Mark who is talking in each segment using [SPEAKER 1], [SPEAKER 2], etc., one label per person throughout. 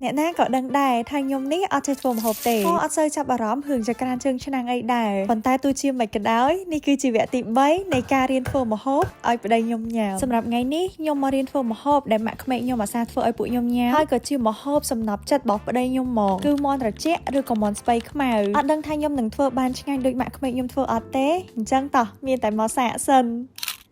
[SPEAKER 1] អ្នកណាក៏ដឹងដែរថាខ្ញុំនេះអត់ចេះធ្វើម្ហូបទេអត់សូវចាប់អារម្មណ៍រឿងចក្រានជើងឆ្នាំងអីដែរប៉ុន្តែទោះជាមិនក៏ដោយនេះគឺជាវគ្គទី3នៃការរៀនធ្វើម្ហូបឲ្យប្តីខ្ញុំញ៉ាំសម្រាប់ថ្ងៃនេះខ្ញុំមករៀនធ្វើម្ហូបដែលម៉ាក់ក្មេកខ្ញុំអាសាធ្វើឲ្យពួកខ្ញុំញ៉ាំហើយក៏ជាម្ហូបសំណប់ចិត្តរបស់ប្តីខ្ញុំមកគឺមាន់ត្រជាក់ឬក៏មាន់ស្ពៃខ្មៅអត់ដឹងថាខ្ញុំនឹងធ្វើបានឆ្ងាញ់ដូចម៉ាក់ក្មេកខ្ញុំធ្វើអត់ទេអញ្ចឹងតោះមានតែមកសាកសិន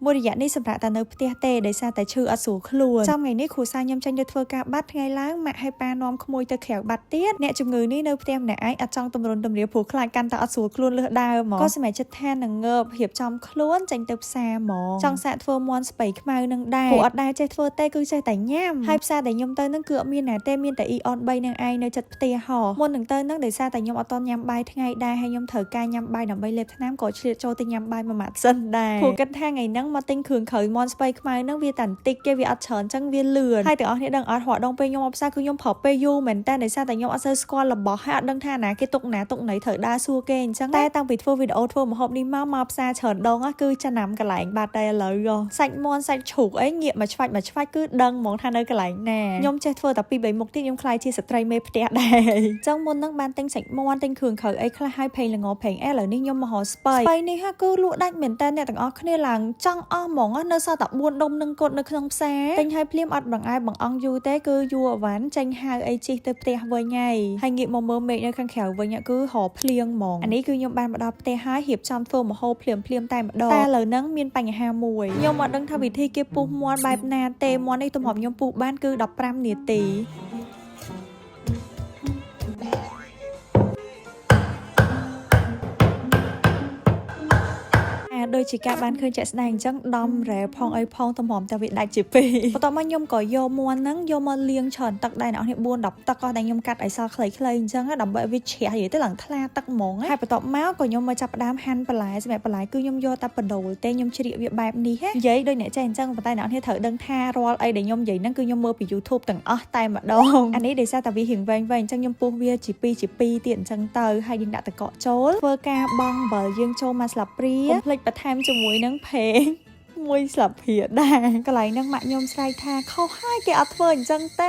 [SPEAKER 1] មួយរយៈនេះសម្រាប់តែនៅផ្ទះទេដោយសារតែឈឺអត់ស្រួលខ្លួនចាំថ្ងៃនេះគ្រូសាខ្ញុំចេញទៅធ្វើការបាត់ថ្ងៃឡើងម៉ាក់ឲ្យប៉ានាំក្មួយទៅក្រៅបាត់ទៀតអ្នកជំងឺនេះនៅផ្ទះម្នាក់ឯងអត់ចង់តម្រុនតម្រាព្រោះខ្លាចកាន់តែអត់ស្រួលខ្លួនលើសដើមមកក៏សម្រាប់ចិត្តថានឹងងើបរៀបចំខ្លួនចេញទៅផ្សារមកចង់សាកធ្វើមាន់ស្ពៃខ្មៅនឹងដែរព្រោះអត់ដែរចេះធ្វើទេគឺចេះតែញ៉ាំហើយផ្សារដែលខ្ញុំទៅនឹងគឺអត់មានណាទេមានតែអ៊ីអន3នឹងឯងនៅចិត្តផ្ទះហោមុននឹងទៅនឹងដោយសារតែខ្ញុំអត់តញ៉ាំបាយថ្ងៃដែរហើយខ្ញុំត្រូវការញ៉ាំបាយដើម្បីលេបថ្នាំក៏ឆ្លៀតចូលទៅញ៉ាំបាយមួយម៉ាត់សិនដែរព្រោះគិតថាថ្ងៃហ្នឹងមកទិញគ្រឿងក្រៅមាន់ស្ពៃខ្មៅហ្នឹងវាតែបន្តិចគេវាអត់ច្រើនអញ្ចឹងវាលឿនហើយទាំងអស់គ្នាដឹងអត់រហដងពេលខ្ញុំអបផ្សារគឺខ្ញុំប្រើពេលយូរមែនតើដោយសារតែខ្ញុំអត់សូវស្គាល់របស់ហើយអត់ដឹងថាណាគេទុកណាទុកណីត្រូវដើរសួរគេអញ្ចឹងតែតាំងពីធ្វើវីដេអូធ្វើម្ហូបនេះមកផ្សារច្រើនដងគឺចំណាំកន្លែងបាត់តែឥឡូវសាច់មាន់សាច់ជ្រូកអីងាកមកឆ្វាច់គឺដឹងហ្មងថានៅកន្លែងណាខ្ញុំចេះធ្វើតែ2 3មុខទៀតខ្ញុំខ្លាចជាស្ត្រីមេផ្ទះដែរអញ្ចឹងមុនហ្នឹងបានទិញសាច់មាន់ទិញគ្រឿងក្រៅអីខ្លះហើយផេងល្ងផេងឥឡូវនេះខ្ញុំមកហៅស្ពៃនេះគឺលក់ដាច់មែនតើអ្នកទាំងអស់គ្នាឡើងចង់អស់ហ្មងនៅសល់តែ4ដុំនឹងគាត់នៅក្នុងផ្សារទិញឲ្យភ្លាមអត់បង្អែបង្អង់យូរទេគឺយូរអវ៉ាន់ចេញហៅអីជិះទៅផ្ទះវិញហើយងាកមកមើលមេឃនៅខាងក្រៅវិញគឺរកភ្លៀងហ្មងអានេះគឺខ្ញុំបានមកដល់ផ្ទះហើយរៀបចំធ្វើម្ហូបភ្លាមតែម្ដងតែឥឡូវហ្នឹងមានបញ្ហាមួយខ្ញុំអត់ដឹងថាវិធីគេពុះមាន់បែបណាទេមាន់នេះទំហំខ្ញុំពុះបានគឺ15នាទីដូចជាការបានឃើញជាក់ស្ដែងអញ្ចឹងដំរ៉ែផងអីផងទំហំតែវាដាច់ជាពីរបន្ទាប់មកខ្ញុំក៏យកមាន់ហ្នឹងយកមកលាងច្រើនទឹកដែរអ្នកនរ4 10ទឹកក៏តែខ្ញុំកាត់ឲ្យសល់ខ្លីៗអញ្ចឹងដើម្បីឲ្យវាជ្រះនិយាយទៅឡើងថ្លាទឹកហ្មងហើយបន្ទាប់មកក៏ខ្ញុំមកចាប់ផ្ដើមហាន់បន្លែសម្រាប់បន្លែគឺខ្ញុំយកតែបដូលទេខ្ញុំជ្រៀកវាបែបនេះនិយាយដូចអ្នកចេះអញ្ចឹងប៉ុន្តែអ្នកនរត្រូវដឹងថារាល់អីដែលខ្ញុំនិយាយហ្នឹងគឺខ្ញុំមើលពី YouTube ទាំងអស់តែម្ដងអានេះដោយសារតែវារៀងវែងអញ្ចឹងខ្ញុំពុះវាជា2ទៀតអញ្ចឹងទៅហើយយើងដាក់ទឹកកកចូលធ្វើការបង់អំបិលយើងចូលមកស្លាបព្រាកុំភ្លេចបន្ថែមជាមួយនឹងផេងមួយស្លាបព្រាដែរកន្លែងហ្នឹងម៉ាក់ខ្ញុំស្រែកថាខុសហើយគេអត់ធ្វើអញ្ចឹងទេ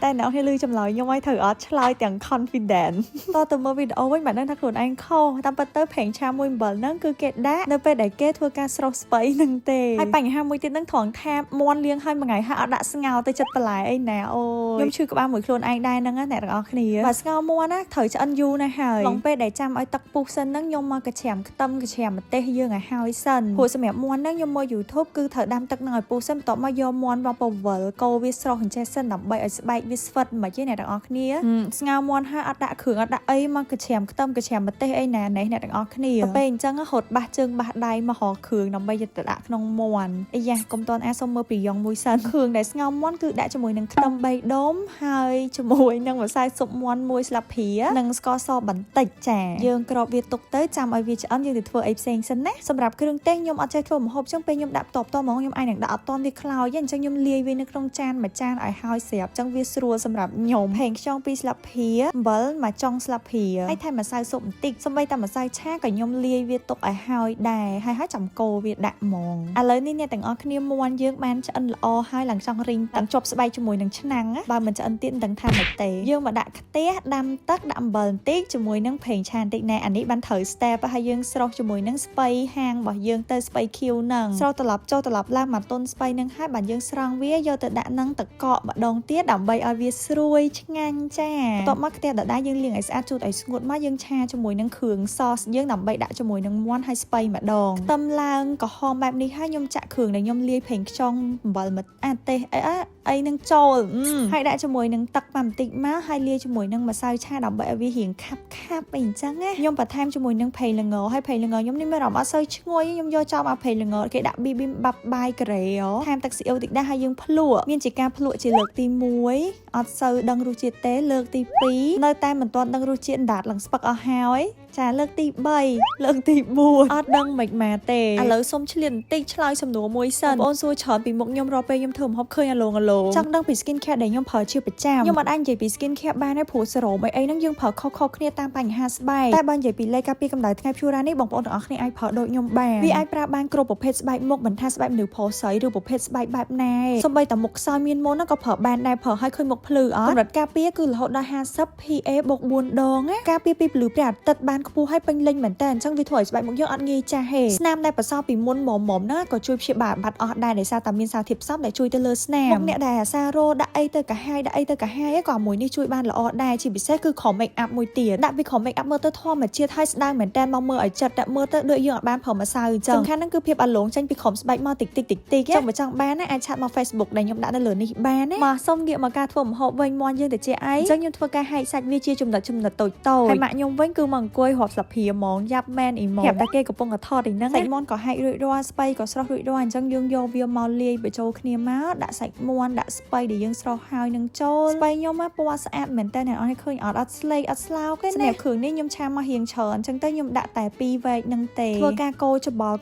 [SPEAKER 1] តែអ្នកគេលឺចម្លើយខ្ញុំឲ្យត្រូវអត់ឆ្លើយទាំង confident តទៅមើលវីដេអូវិញបានដឹងថាខ្លួនឯងខុសតាមពិតទៅប្រេងឆាមួយអំបិលហ្នឹងគឺគេដាក់នៅពេលដែលគេធ្វើការស្រុះស្ពៃហ្នឹងទេហើយបញ្ហាមួយទៀតហ្នឹងត្រង់ថាមាន់លាងឲ្យមួយថ្ងៃហើយអត់ដាក់ស្ងោរទៅចិត្តបន្លែអីណាអូយខ្ញុំឈឺក្បាលមួយខ្លួនឯងដែរហ្នឹងអ្នកទាំងអស់គ្នាបើស្ងោរមាន់ណាត្រូវឆ្អិនយូរណាស់ហើយក្នុងពេលដែលចាំឲ្យទឹកពុះសិនហ្នឹងខ្ញុំមកកញ្ច្រាំខ្ទឹមកញ្ច្រាំម្ទេសយើងឲ្យហើយសិនព្រោះសម្រាប់មាន់ហ្នឹងខ្ញុំមើល YouTube គឺត្រូវដាំទឹកហ្នឹងឲ្យពុះសិនបន្ទាប់មកយកមាន់មកពវល់កូរវាស្រស់អញ្ចេះសិនដើម្បីឲ្យស្បែកវាស្វិតមិនទេអ្នកទាំងអស់គ្នាស្ងោរមាន់ហើយអត់ដាក់គ្រឿងអត់ដាក់អីមកកញ្ច្រាំខ្ទឹមកញ្ច្រាំម្ទេសអីណានេះអ្នកទាំងអស់គ្នាពេលអញ្ចឹងហត់បាសជើងបាសដៃមករកគ្រឿងដើម្បីយកទៅដាក់ក្នុងមាន់អីយ៉ាកុំតន់សុំមើលពីយ៉ងមួយសិនគ្រឿងដែលស្ងោរមាន់គឺដាក់ជាមួយនឹងខ្ទឹម3ដុំហើយជាមួយនឹងម្សៅស៊ុបមាន់1ស្លាបព្រានិងស្ករសបន្តិចចាយើងក្របវាទុកទៅចាំឲ្យវាឆ្អិនយើងទៅធ្វើអីផ្សេងសិនណាសម្រាប់គ្រឿងទេសខ្ញុំអត់ចេះធ្វើម្ហូបចឹងពេលខ្ញុំដាក់តបហ្មងខ្ញុំអាចនឹងដាក់អត់តន់វាខ្លោចទេអញ្ចឹងខ្ញុំលាយវានៅក្នុងចានមួយចានឲ្យហើយស្រាប់ចឹងវាស្រួលសម្រាប់ខ្ញុំហេងខ្យង2ស្លាបព្រាអំបិលមួយចុងស្លាបព្រាហើយថែមម្សៅស៊ុបបន្តិចសូម្បីតែម្សៅឆាក៏ខ្ញុំលាយវាទុកឲ្យហើយដែរហើយចាំកូរវាដាក់ហ្មងឥឡូវនេះអ្នកទាំងអស់គ្នាមាន់យើងបានឆ្អិនល្អហើយឡើងចង់រីងទាំងជាប់ស្បែកជាមួយនឹងឆ្នាំងបើមិនឆ្អិនទៀតមិនដឹងថាម៉េចទេយើងមកដាក់ខ្ទះដាំទឹកដាក់អំបិលបន្តិចជាមួយនឹងប្រេងឆាបន្តិចណែអានេះបានត្រូវ step ហើយយើងស្រុះជាមួយនឹងស្ពៃហាងរបស់យើងទៅស្ពៃខៀវហ្នឹងស្រុះត្រឡប់ចូលត្រឡប់ឡើងមកទុនស្ពៃហ្នឹងហើយបានយើងស្រង់វាយកទៅដាក់នឹងទឹកកកម្ដងទៀតដើម្បីឲ្យវាស្រួយឆ្ងាញ់ចាបន្ទាប់មកខ្ទះដដែលយើងលាងឲ្យស្អាតជូតឲ្យស្ងួតមកយើងឆាជាមួយនឹងគ្រឿងសសយើងដើម្បីដាក់ជាមួយនឹងមាន់ហើយស្ពៃម្ដងខ្ទឹមឡើងក្រហមបែបនេះហើយខ្ញុំចាក់គ្រឿងដែលខ្ញុំលាយប្រេងខ្យងអំបិលម្ទេសអីនឹងចូលហើយដាក់ជាមួយនឹងទឹកបន្តិចមកហើយលាយជាមួយនឹងម្សៅឆាដើម្បីឲ្យវារៀងខាប់អីអញ្ចឹងណាខ្ញុំបន្ថែមជាមួយនឹងប្រេងល្ងហើយប្រេងល្ងខ្ញុំនេះមានអារម្មណ៍អត់សូវឈ្ងុយខ្ញុំយកចោលមកប្រេងល្ងគេដាក់ប៊ីប៊ីមបាប់បាយការ៉េថែមទឹកស៊ីអ៊ូវតិចដែរហើយយើងភ្លក់មានជាការភ្លក់ជាលើកទី1អត់សូវដឹងរសជាតិទេលើកទី2នៅតែមិនទាន់ដឹងរសជាតិដាតឡើងស្ពឹកអស់ហើយ ចាលើកទី3លើកទី4អត់ដឹងមិនម៉ាទេឥឡូវសុំឆ្លៀនបន្តិចឆ្លើយសំណួរមួយសិនបងអូនសួរច្រើនពីមុខខ្ញុំរកពេលខ្ញុំធ្វើម្ហូបឃើញអាឡងចង់ដឹងពី skin care ដែលខ្ញុំប្រើជាប្រចាំខ្ញុំអត់អាចនិយាយពី skin care បានទេព្រោះសេរ៉ូមអីហ្នឹងយើងប្រើខុសៗគ្នាតាមបញ្ហាស្បែកតែបើនិយាយពីលេខការពារកម្ដៅថ្ងៃព្យូរ៉ានេះបងប្អូនទាំងអស់គ្នាអាចប្រើដូចខ្ញុំបានវាអាចប្រើបានគ្រប់ប្រភេទស្បែកមុខមិនថាស្បែកមនុស្សផលស្រីឬប្រភេទស្បែកបែបណាសូម្បីតែមុខខ្សោយមានមុនហ្នឹងក៏ប្រើបានដែរប្រើឲ្យឃើញមុខភ្លឺអត់កម្រិតការពារគឺរហូតដល់50 PA បូក4ដងណាការពារពីពន្លឺព្រះអាទិត្យបានខ្ពស់ហើយពេញលេញមែនតើអញ្ចឹងវាធ្វើឲ្យស្បែកមុខយើងអត់ងាយចាស់ហេស្នាមដែលបន្សល់ពីមុនមុំណាក៏ជួយព្យាបាលបាត់អស់ដែរដោយសារតែមានសារធាតុផ្សំដែលជួយទៅលើស្នាមមុខអ្នកដែលអាសារ៉ូដាក់អីទៅកាហាយក៏មួយនេះជួយបានល្អដែរជាពិសេសគឺខំ make up មួយទៀតដាក់ពីខំ make up មើលទៅធម្មជាតិហើយស្ដើងមែនតើមកមើលឲ្យចិត្តតែមើលទៅដូចយើងអត់បានប្រើម្សៅអញ្ចឹងសំខាន់ហ្នឹងគឺភាពអាឡងចេញពីខំស្បែកមកតិចចង់បើចង់បានណាអាចឆាតមក Facebook ដែលខ្ញុំដាក់នៅលើនេះបានណាមកសុំងាកមកការធ្វើម្ហូបវិញមន់យើងទៅជាអីអញ្ចឹងខ្ញុំធ្វើការហែកសាច់វាជាចំណិតតូចហើយម៉ាក់ខ្ញុំវិញគឺមកអង្គុយរាប់ស្លាបព្រាហ្មងយ៉ាប់មែនអ៊ីហ្មងប្រាប់តែគេកំពុងតែថតអីហ្នឹងសាច់មន់ក៏ហែករួចរាល់ស្បៃក៏ស្រស់រួចរាល់អញ្ចឹងយើងយកវាមកលាយបញ្ចូលគ្នាមកដាក់សាច់មន់ដាក់ស្បៃដែលយើងស្រស់ហើយនឹងចូលស្បៃខ្ញុំពណ៌ស្អាតមែនតើអ្នកនរឃើញអត់ស្លេកអត់ស្លោកទេសម្រាប់គ្រឿងនេះខ្ញុំឆាមករៀងច្រើនអញ្ចឹងទៅខ្ញុំដាក់តែ2វែកនឹងទេធ្វើការកូរច្បល់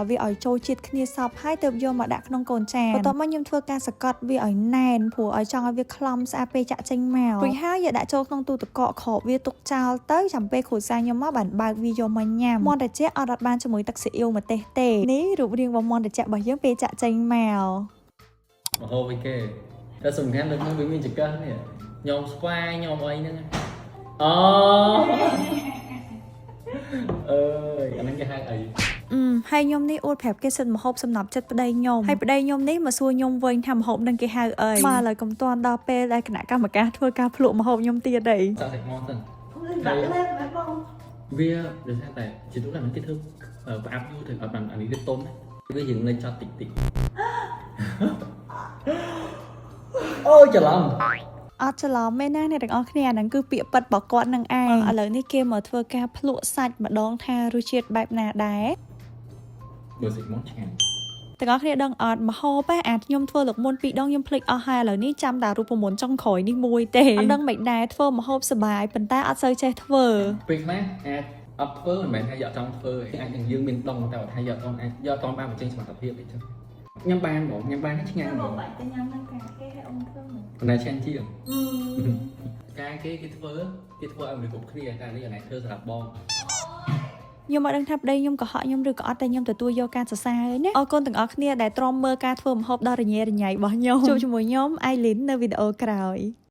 [SPEAKER 1] វាឲ្យចូលជាតិគ្នាសព្វហើយទើបយកមកដាក់ក្នុងកូនចានបន្ទាប់មកខ្ញុំធ្វើការសកាត់វាឲ្យណែនព្រោះឲ្យចង់ឲ្យវាខ្លំស្អាតពេលចាក់ចេញមករួចហើយយកដាក់ចូលក្នុងទូទឹកកកក្របវាទុកចោលទៅចាំពេលគ្រួសារខ្ញុំមកបានបើកវាយកមកញ៉ាំមន់ត្រជាក់អត់បានជាមួយទឹកស៊ីអ៊ីវម្ទេសទេនេះរូបរាងរបស់មន់ត្រជាក់របស់យើងពេលចាក់ចេញមក
[SPEAKER 2] មហូបវិញគេតែសំខាន់លើកនេះវាមានចង្កឹះនេះញោមស្វាយញោមអីហ្នឹងអូអើយអាហ្នឹងគេហៅអី
[SPEAKER 1] ហើយខ្ញុំនេះអួតប្រាប់គេសិនម្ហូបសំណប់ចិត្តប្តីខ្ញុំហើយប្តីខ្ញុំនេះមកសួរខ្ញុំវិញថាម្ហូបនឹងគេហៅអីមកឥឡូវកុំតាន់ដល់ពេលដែលគណៈកម្មការធ្វើការភ្លក់ម្ហូបខ្ញុំទៀតអី
[SPEAKER 2] សាក់សាច់មាន់សិនតែវាដូចថាតែជាទូទៅគេធ្វើប្រអាប់យូរទៅអត់បានអានេះវាទុំវាយើងនៅចត់តិចអូច្រឡំ
[SPEAKER 1] អត់ច្រឡំមែនណាអ្នកទាំងអស់គ្នាអាហ្នឹងគឺពាក្យប៉ិតរបស់គាត់នឹងឯងឥឡូវនេះគេមកធ្វើការភ្លក់សាច់ម្ដងថារសជាតិបែបណាដែរ
[SPEAKER 2] បើសាច់មាន់ឆ្ងាញ់
[SPEAKER 1] ទាំងអស់គ្នាដឹងអត់ម្ហូបអាចខ្ញុំធ្វើលើកមុន2ដងខ្ញុំភ្លេចអស់ហើយឥឡូវនេះចាំតែរូបមន្តចុងក្រោយនេះមួយទេអត់ដឹងមិនដែរធ្វើម្ហូបសបាយប៉ុន្តែអត់សូវចេះធ្វើ
[SPEAKER 2] ពេលខ្លះអាចអត់ធ្វើមិនមែនថាយកចង់ធ្វើអាចនឹងយើងមានដងតែថាយកតន់អាចយកតន់បានបញ្ចេញសមត្ថភាពអីចឹងញ៉ាំបានបងញ៉ាំបានឆ្ងាញ់បង
[SPEAKER 1] បាច់តែញ៉ាំនឹងការគេឲ្យអូនធ្វើមិន
[SPEAKER 2] ប៉ុន្តែឆ្ងាញ់ជាងការគេធ្វើឲ្យមនុស្សគ្រប់គ្នាតែនេះអានេះធ្វើសម្រាប់បង
[SPEAKER 1] ខ្ញុំអត់ដឹងថាប្តីខ្ញុំកុហកខ្ញុំឬក៏អត់តែខ្ញុំទទួលយកការសរសើរណាអរគុណទាំងអស់គ្នាដែលទ្រាំមើលការធ្វើម្ហូបដ៏រញ៉េរញ៉ៃរបស់ខ្ញុំជួបជាមួយខ្ញុំ Aileen នៅវីដេអូក្រោយ